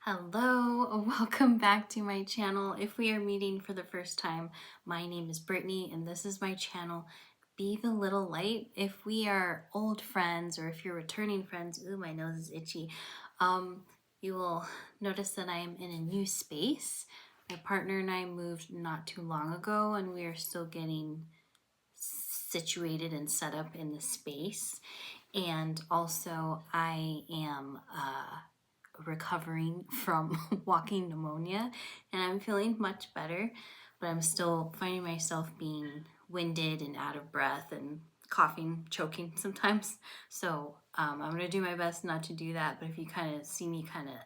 Hello, welcome back to my channel. If we are meeting for the first time, my name is Brittany and this is my channel, Be the Little Light. If we are old friends or if you're returning friends, ooh, my nose is itchy, you will notice that I am in a new space. My partner and I moved not too long ago and we are still getting situated and set up in the space. And also I am recovering from walking pneumonia and I'm feeling much better, but I'm still finding myself being winded and out of breath and coughing, choking sometimes. So I'm gonna do my best not to do that, but if you kind of see me kind of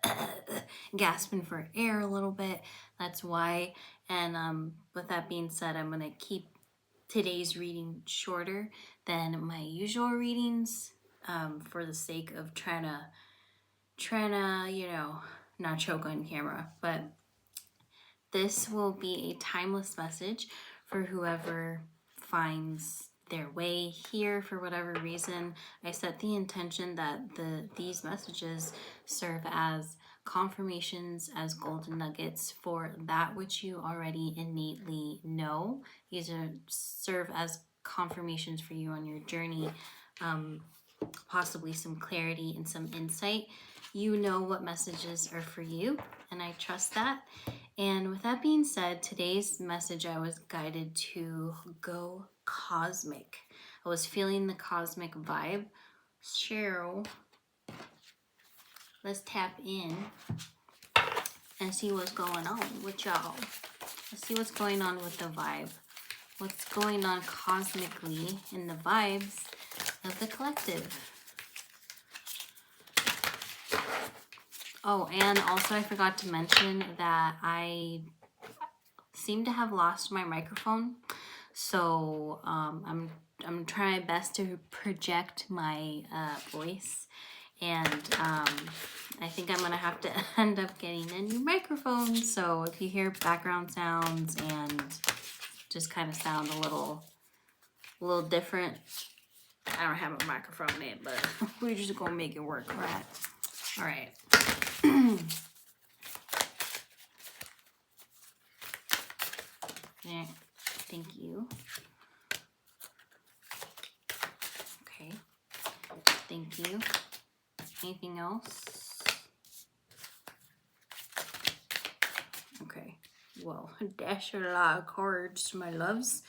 gasping for air a little bit, that's why. And with that being said, I'm gonna keep today's reading shorter than my usual readings for the sake of trying to, not choke on camera. But this will be a timeless message for whoever finds their way here for whatever reason. I set the intention that these messages serve as confirmations, as golden nuggets for that which you already innately know. These serve as confirmations for you on your journey, possibly some clarity and some insight. You know what messages are for you, and I trust that. And with that being said, today's message, I was guided to go cosmic. I was feeling the cosmic vibe. So let's tap in and see what's going on with y'all. Let's see what's going on with the vibe. What's going on cosmically in the vibes of the collective. Oh, and also I forgot to mention that I seem to have lost my microphone. So I'm trying my best to project my voice, and I think I'm gonna have to end up getting a new microphone. So if you hear background sounds and just kind of sound a little different, I don't have a microphone in, but we're just gonna make it work, right? All right. Yeah, thank you. Okay, thank you. Anything else? Okay, well, dash a lot of cards, my loves.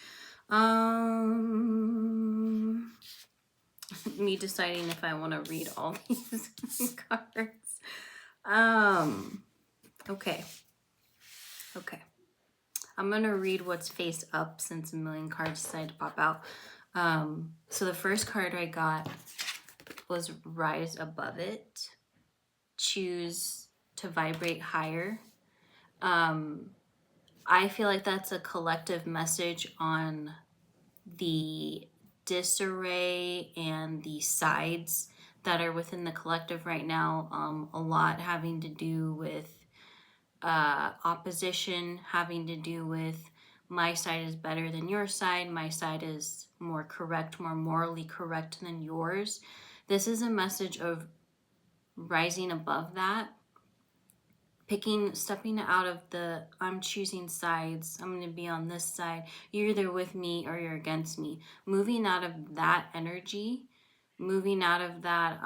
Me deciding if I want to read all these cards. Okay. I'm gonna read what's face up since a million cards decided to pop out. So the first card I got was Rise Above It. Choose to vibrate higher. I feel like that's a collective message on the disarray and the sides that are within the collective right now. A lot having to do with opposition, having to do with my side is better than your side, my side is more correct, more morally correct than yours. This is a message of rising above that, stepping out of the I'm choosing sides, I'm going to be on this side, you're either with me or you're against me, moving out of that energy, moving out of that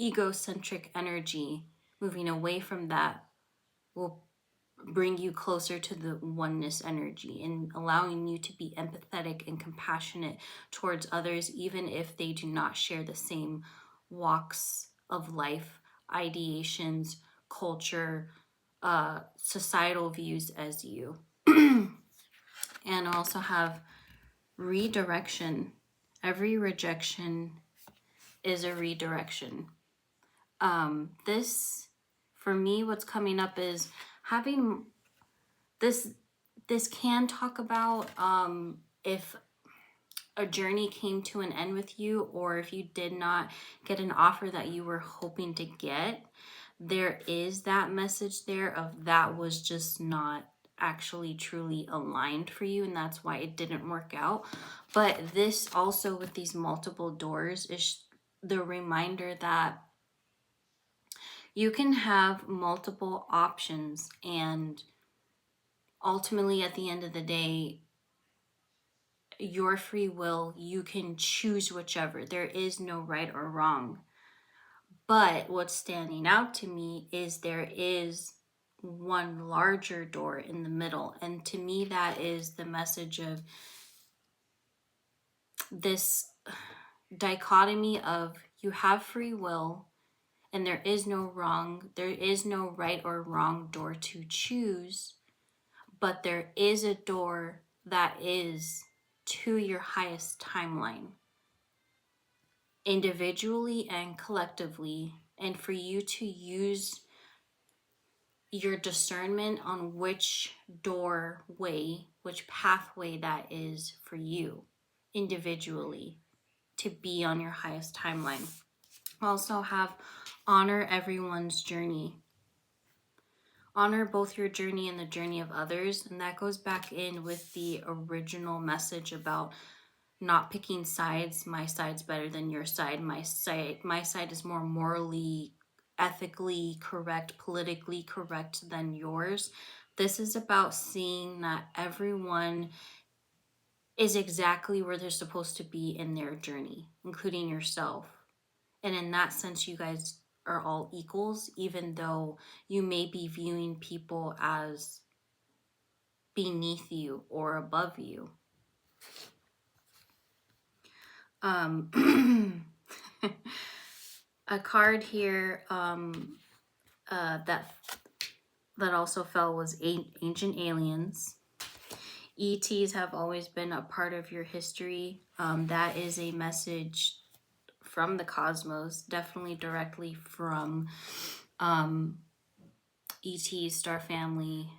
egocentric energy, moving away from that will bring you closer to the oneness energy and allowing you to be empathetic and compassionate towards others, even if they do not share the same walks of life, ideations, culture, societal views as you. And also have redirection. Every rejection is a redirection. This, for me, what's coming up is having this can talk about if a journey came to an end with you, or if you did not get an offer that you were hoping to get. There is that message there of that was just not actually truly aligned for you, and that's why it didn't work out. But this also, with these multiple doors, is the reminder that You can have multiple options, and ultimately at the end of the day, your free will, you can choose whichever. There is no right or wrong. But what's standing out to me is there is one larger door in the middle. And to me, that is the message of this dichotomy of you have free will and there is no wrong, there is no right or wrong door to choose, but there is a door that is to your highest timeline, individually and collectively, and for you to use your discernment on which doorway, which pathway that is for you individually to be on your highest timeline. Also have honor everyone's journey. Honor both your journey and the journey of others. And that goes back in with the original message about not picking sides. My side's better than your side. My side is more morally, ethically correct, politically correct than yours. This is about seeing that everyone is exactly where they're supposed to be in their journey, including yourself. And in that sense, you guys are all equals, even though you may be viewing people as beneath you or above you. A card here that also fell was Ancient Aliens. ETs have always been a part of your history. That is a message from the cosmos, definitely directly from ETs, star family,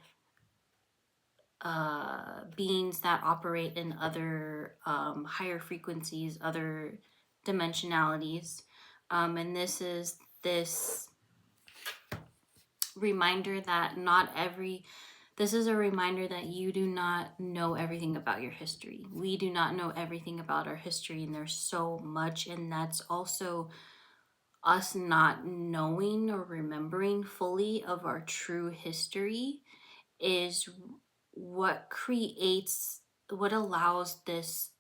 beings that operate in other higher frequencies, other dimensionalities. And this is this reminder that this is a reminder that you do not know everything about your history. We do not know everything about our history, and there's so much, and that's also us not knowing or remembering fully of our true history is what allows this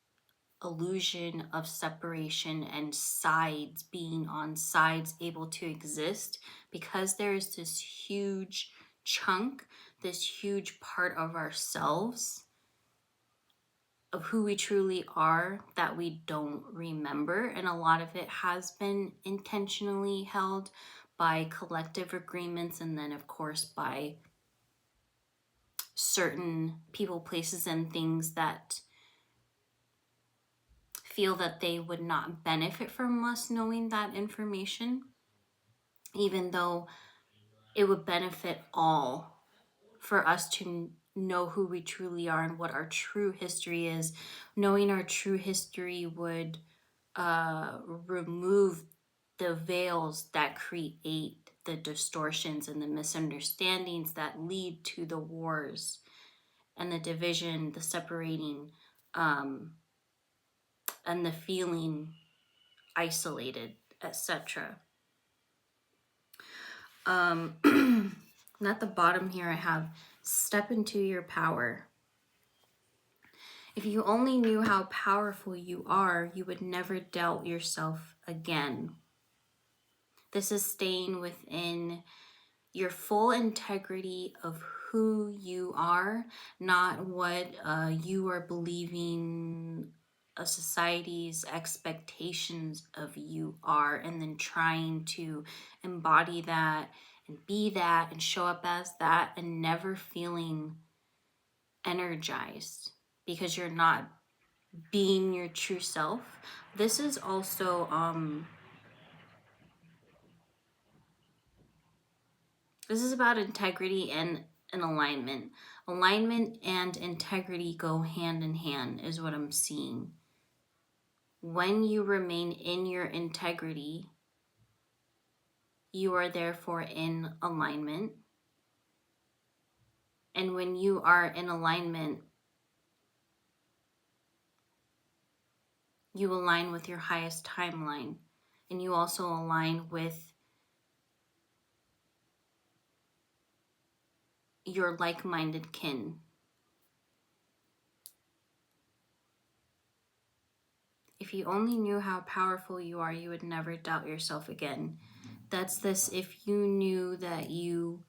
illusion of separation and sides, being on sides, able to exist, because there's this huge chunk, this huge part of ourselves, of who we truly are, that we don't remember. And a lot of it has been intentionally held by collective agreements, and then of course by certain people, places, and things that feel that they would not benefit from us knowing that information, even though it would benefit all for us to know who we truly are and what our true history is. Knowing our true history would remove the veils that create the distortions and the misunderstandings that lead to the wars and the division, the separating, and the feeling isolated, etc. At the bottom here I have step into your power. If you only knew how powerful you are, you would never doubt yourself again. This is staying within your full integrity of who you are, not what you are believing a society's expectations of you are, and then trying to embody that and be that and show up as that, and never feeling energized because you're not being your true self. This is also this is about integrity and an alignment. Alignment and integrity go hand in hand, is what I'm seeing. When you remain in your integrity, you are therefore in alignment. And when you are in alignment, you align with your highest timeline. And you also align with your like-minded kin. If you only knew how powerful you are, you would never doubt yourself again. That's this, if you knew that you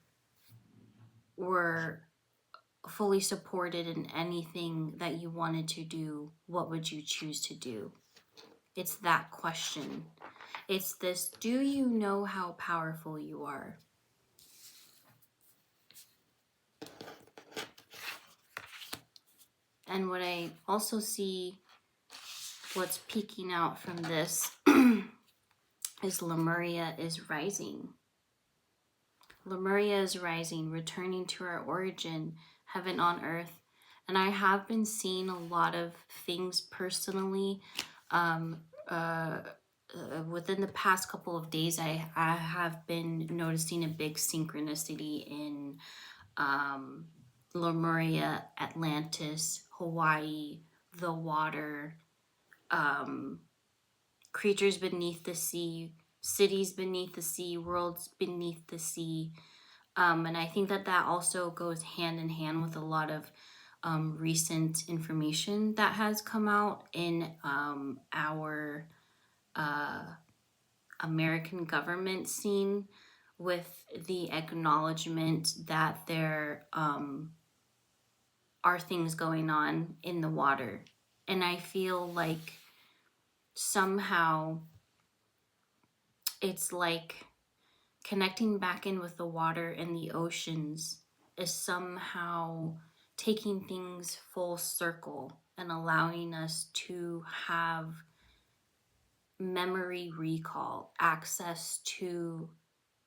were fully supported in anything that you wanted to do, what would you choose to do? It's that question. It's this, do you know how powerful you are? And what I also see, what's peeking out from this is Lemuria is rising. Lemuria is rising, returning to our origin, heaven on earth. And I have been seeing a lot of things personally. Within the past couple of days, I have been noticing a big synchronicity in Lemuria, Atlantis, Hawaii, the water, creatures beneath the sea, cities beneath the sea, worlds beneath the sea. And I think that that also goes hand in hand with a lot of recent information that has come out in our American government scene, with the acknowledgement that there are things going on in the water. And I feel like somehow it's like connecting back in with the water and the oceans is somehow taking things full circle and allowing us to have memory recall, access to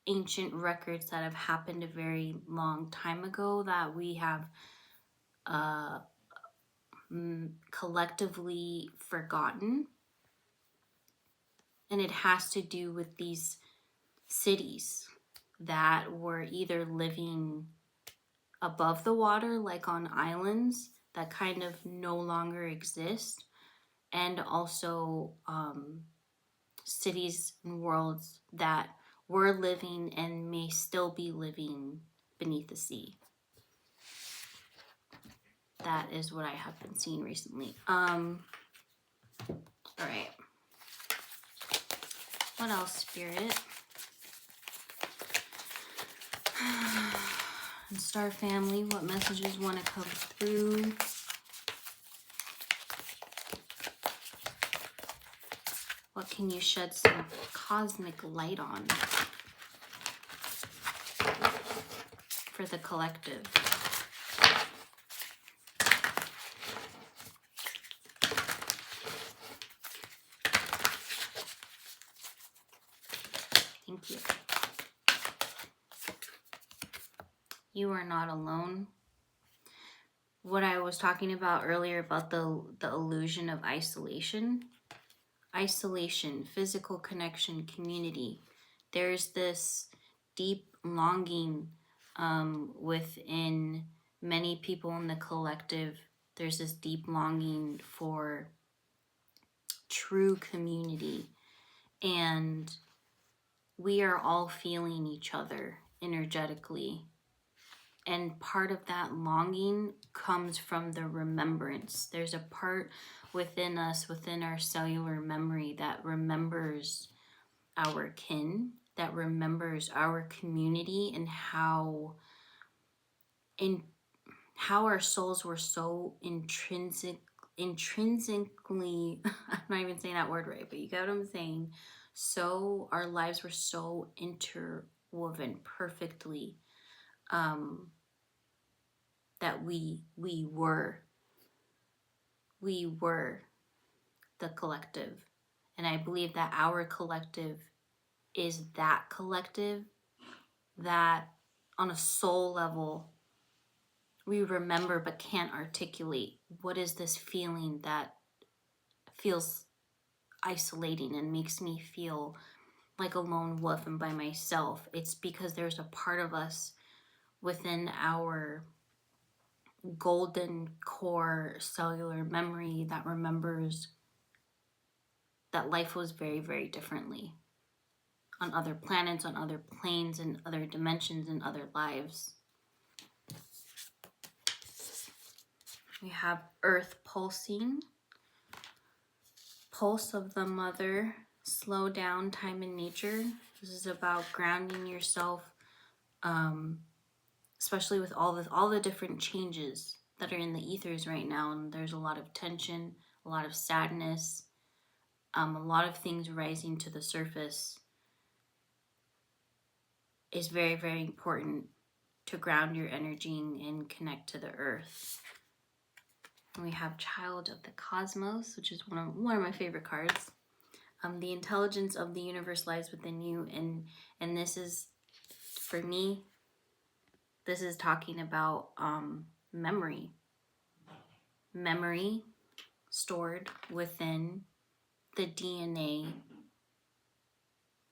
ancient records that have happened a very long time ago that we have collectively forgotten. And it has to do with these cities that were either living above the water, like on islands that kind of no longer exist, and also cities and worlds that were living and may still be living beneath the sea. That is what I have been seeing recently. All right. What else, Spirit? And Star Family, what messages want to come through? What can you shed some cosmic light on for the collective? Thank you. You are not alone. What I was talking about earlier about the illusion of isolation, physical connection, community. There's this deep longing within many people in the collective. There's this deep longing for true community, and we are all feeling each other energetically. And part of that longing comes from the remembrance. There's a part within us, within our cellular memory, that remembers our kin, that remembers our community, and how our souls were so intrinsically, I'm not even saying that word right, but you get what I'm saying. So our lives were so interwoven perfectly, that we were the collective. And I believe that our collective is that collective that on a soul level we remember but can't articulate. What is this feeling that feels isolating and makes me feel like a lone wolf and by myself? It's because there's a part of us within our golden core cellular memory that remembers that life was very, very differently on other planets, on other planes, and other dimensions, and other lives. We have earth pulsing, pulse of the mother, slow down, time in nature. This is about grounding yourself, especially with all the different changes that are in the ethers right now. And there's a lot of tension, a lot of sadness, a lot of things rising to the surface. Is very, very important to ground your energy and connect to the earth. And we have Child of the Cosmos, which is one of my favorite cards. The intelligence of the universe lies within you, and this is, for me, this is talking about memory stored within the DNA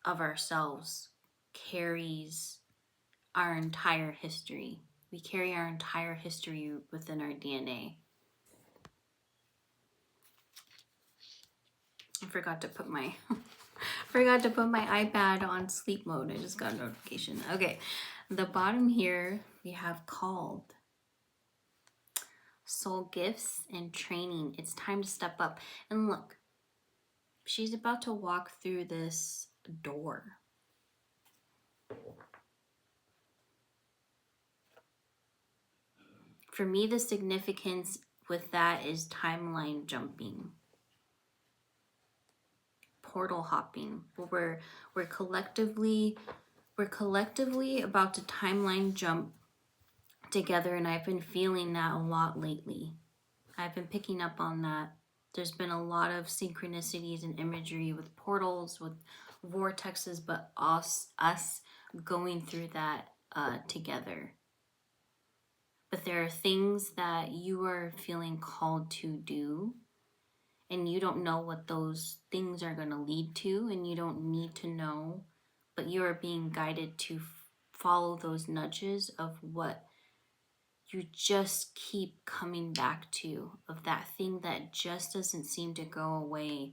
of ourselves carries our entire history. We carry our entire history within our DNA. I forgot to put my iPad on sleep mode. I just got a notification. Okay, the bottom here we have called soul gifts and training. It's time to step up. And look, she's about to walk through this door. For me, the significance with that is timeline jumping, portal hopping. We're collectively about to timeline jump together, and I've been feeling that a lot lately. I've been picking up on that. There's been a lot of synchronicities and imagery with portals, with vortexes, but us going through that together. But there are things that you are feeling called to do, and you don't know what those things are going to lead to, and you don't need to know, but you are being guided to follow those nudges of what you just keep coming back to, of that thing that just doesn't seem to go away,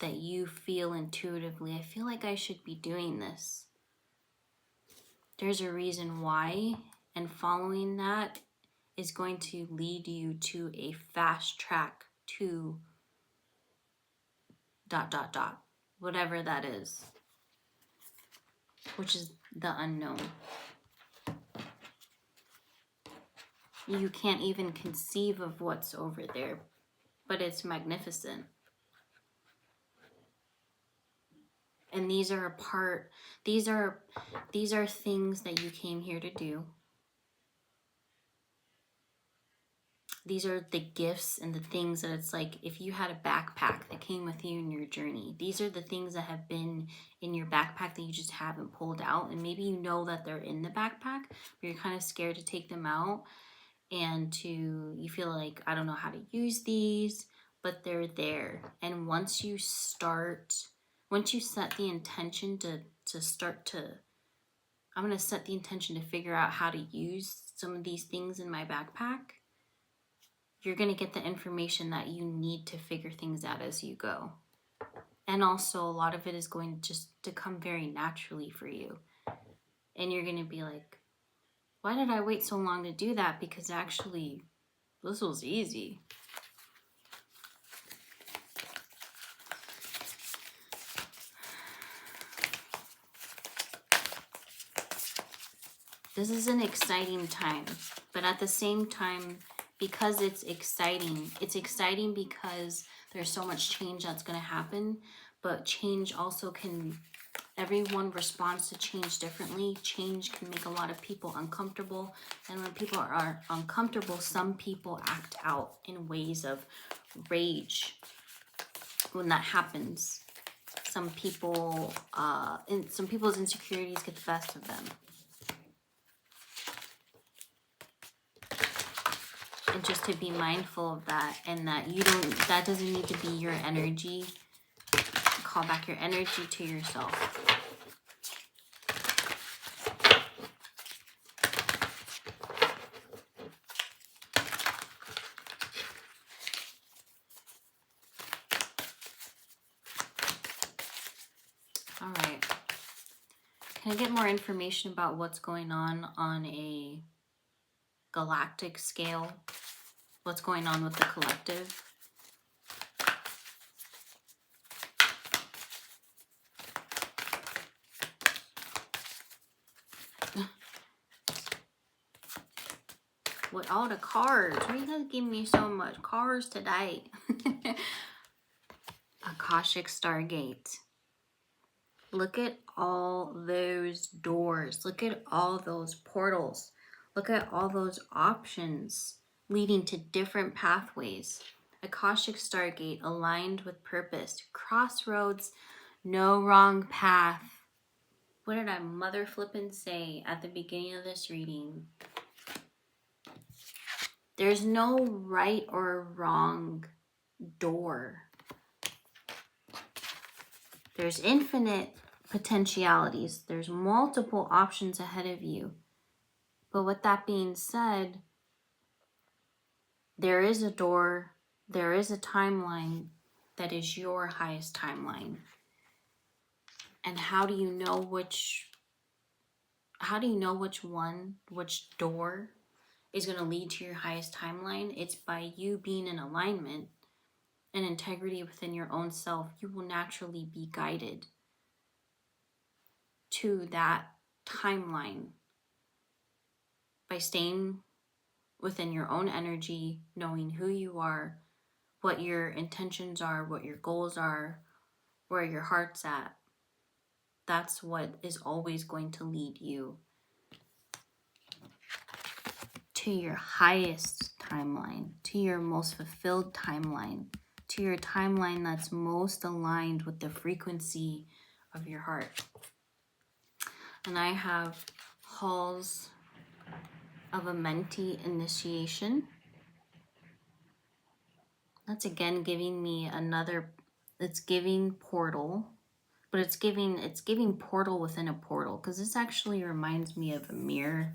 that you feel intuitively, I feel like I should be doing this. There's a reason why, and following that is going to lead you to a fast track to ... whatever that is, which is the unknown. You can't even conceive of what's over there, but it's magnificent. And these are these are things that you came here to do. These are the gifts and the things that it's like if you had a backpack that came with you in your journey. These are the things that have been in your backpack that you just haven't pulled out. And maybe you know that they're in the backpack, but you're kind of scared to take them out. And you feel like, I don't know how to use these, but they're there. And once you set the intention to start to, I'm going to set the intention to figure out how to use some of these things in my backpack, you're going to get the information that you need to figure things out as you go. And also a lot of it is going just to come very naturally for you. And you're going to be like, why did I wait so long to do that? Because actually, this was easy. This is an exciting time, but at the same time, because it's exciting because there's so much change that's going to happen, but change also everyone responds to change differently. Change can make a lot of people uncomfortable, and when people are uncomfortable, some people act out in ways of rage. When that happens, some people's insecurities get the best of them. And just to be mindful of that, and that that doesn't need to be your energy. Call back your energy to yourself. All right. Can I get more information about what's going on a galactic scale? what's going on with the collective. With all the cards, why are you guys giving me so much cards today? Akashic Stargate. Look at all those doors. Look at all those portals. Look at all those options leading to different pathways. Akashic Stargate aligned with purpose. Crossroads, no wrong path. What did I mother flippin' say at the beginning of this reading? There's no right or wrong door. There's infinite potentialities. There's multiple options ahead of you. But with that being said, there is a door, there is a timeline that is your highest timeline. And how do you know which door is going to lead to your highest timeline? It's by you being in alignment and integrity within your own self. You will naturally be guided to that timeline by staying within your own energy, knowing who you are, what your intentions are, what your goals are, where your heart's at. That's what is always going to lead you to your highest timeline, to your most fulfilled timeline, to your timeline that's most aligned with the frequency of your heart. And I have halls of a mentee initiation. That's again giving me another, it's giving portal, but it's giving portal within a portal, because this actually reminds me of a mirror,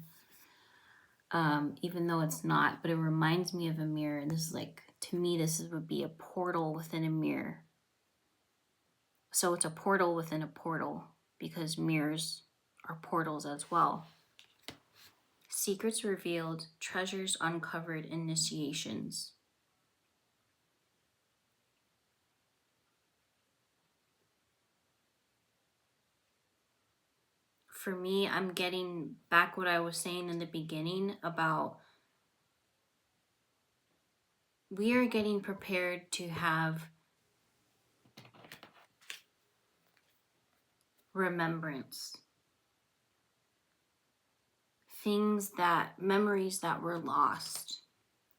even though it's not, but it reminds me of a mirror. And this is like, to me, would be a portal within a mirror. So it's a portal within a portal, because mirrors are portals as well. Secrets revealed, treasures uncovered, initiations. For me, I'm getting back what I was saying in the beginning about we are getting prepared to have remembrance. Memories that were lost,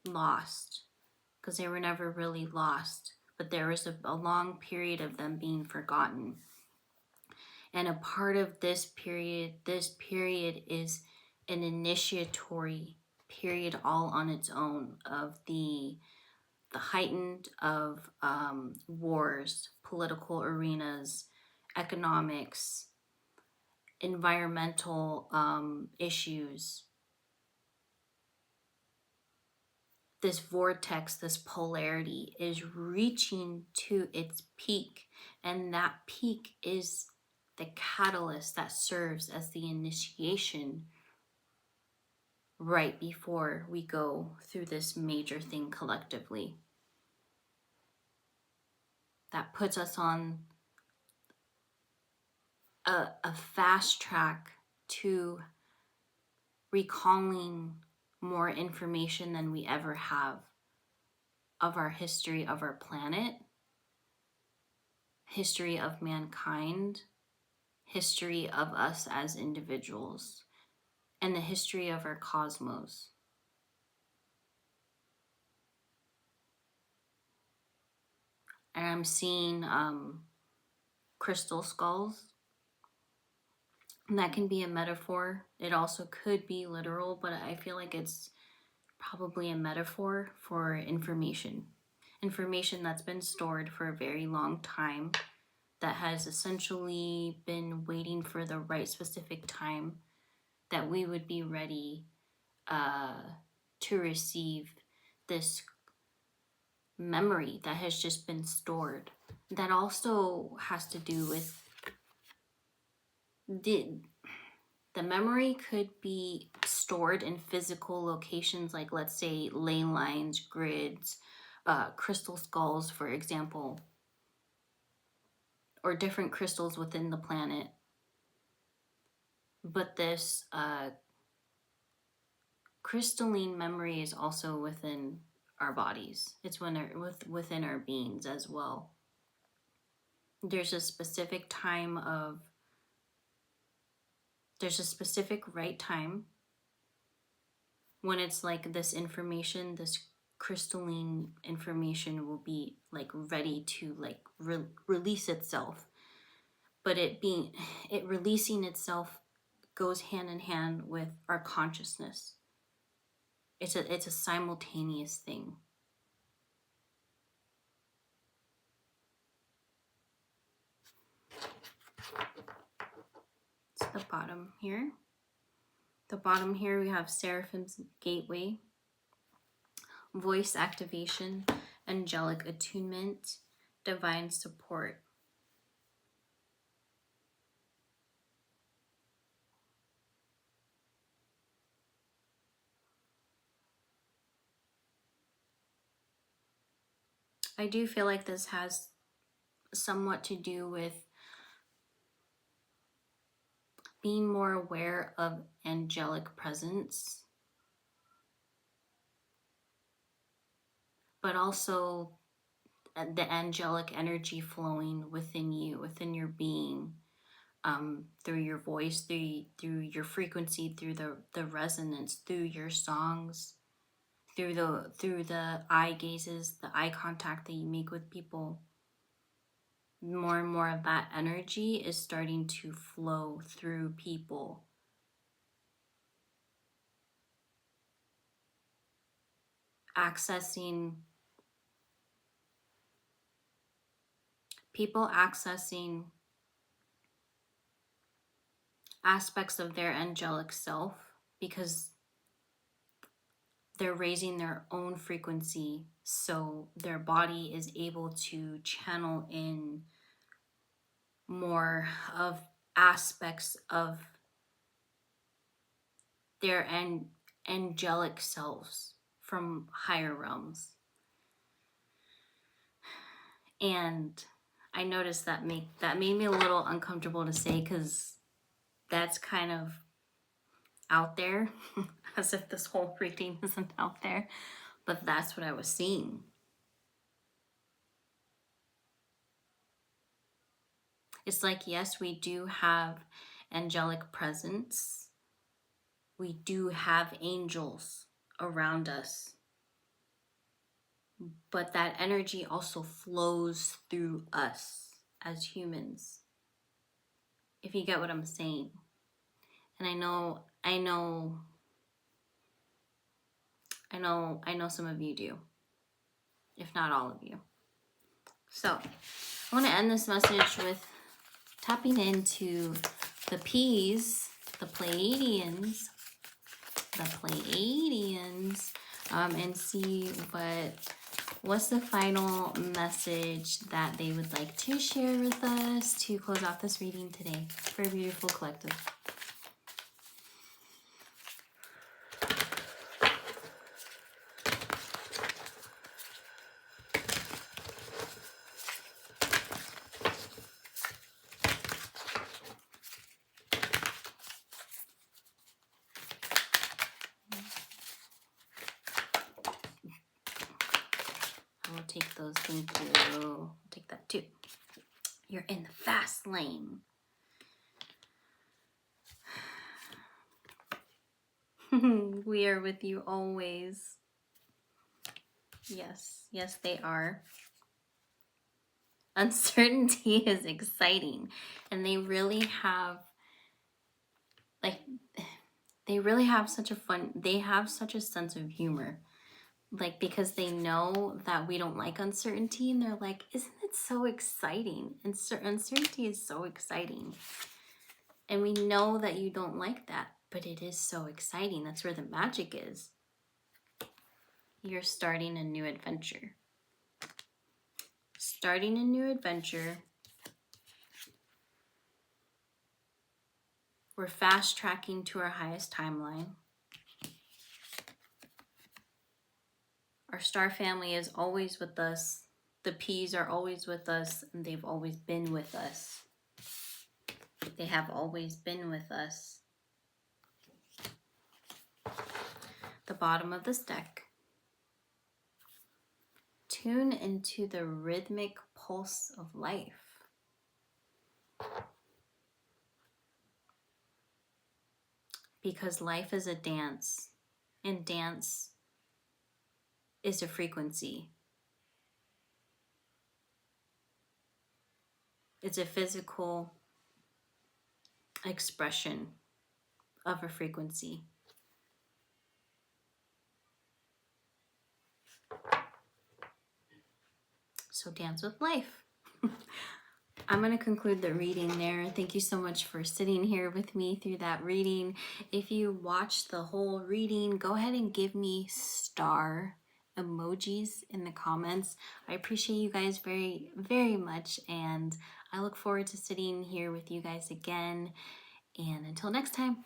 because they were never really lost, but there was a long period of them being forgotten. And a part of this period is an initiatory period all on its own of the heightened of wars, political arenas, economics, environmental issues. This vortex, this polarity is reaching to its peak, and that peak is the catalyst that serves as the initiation right before we go through this major thing collectively. That puts us on a fast track to recalling more information than we ever have of our history of our planet, history of mankind, history of us as individuals, and the history of our cosmos. And I'm seeing crystal skulls. And that can be a metaphor. It also could be literal, but I feel like it's probably a metaphor for information. Information that's been stored for a very long time, that has essentially been waiting for the right specific time that we would be ready to receive this memory that has just been stored. That also has to do with The memory could be stored in physical locations, like let's say ley lines, grids, crystal skulls, for example, or different crystals within the planet. But this crystalline memory is also within our bodies. It's within our beings as well. There's a specific right time when it's like this information, this crystalline information will be like ready to like release itself. But it releasing itself goes hand in hand with our consciousness. It's a simultaneous thing. It's the bottom here. The bottom here we have Seraphim's Gateway, voice activation, angelic attunement, divine support. I do feel like this has somewhat to do with being more aware of angelic presence, but also the angelic energy flowing within you, within your being, through your voice, through your frequency, through the resonance, through your songs, through the eye gazes, the eye contact that you make with people. More and more of that energy is starting to flow through people. Accessing aspects of their angelic self because they're raising their own frequency, so their body is able to channel in more of aspects of their angelic selves from higher realms. And I noticed that made me a little uncomfortable to say, because that's kind of out there, as if this whole reading isn't out there, but that's what I was seeing. It's like, yes, we do have angelic presence. We do have angels around us. But that energy also flows through us as humans. If you get what I'm saying. And I know some of you do. If not all of you. So, I want to end this message with tapping into the P's, the Pleiadians, and see what's the final message that they would like to share with us to close out this reading today for a beautiful collective. I'll take those, thank you. I'll take that too. You're in the fast lane. We are with you always. Yes, yes, they are. Uncertainty is exciting, and they really have such a sense of humor. Like, because they know that we don't like uncertainty, and they're like, isn't it so exciting? And uncertainty is so exciting. And we know that you don't like that, but it is so exciting. That's where the magic is. You're starting a new adventure. Starting a new adventure. We're fast tracking to our highest timeline. Our star family is always with us. The P's are always with us, and they've always been with us. They have always been with us. The bottom of this deck. Tune into the rhythmic pulse of life. Because life is a dance, and dance is a frequency. It's a physical expression of a frequency. So dance with life. I'm going to conclude the reading there. Thank you so much for sitting here with me through that reading. If you watched the whole reading, go ahead and give me star emojis in the comments. I appreciate you guys very, very much, and I look forward to sitting here with you guys again. And until next time.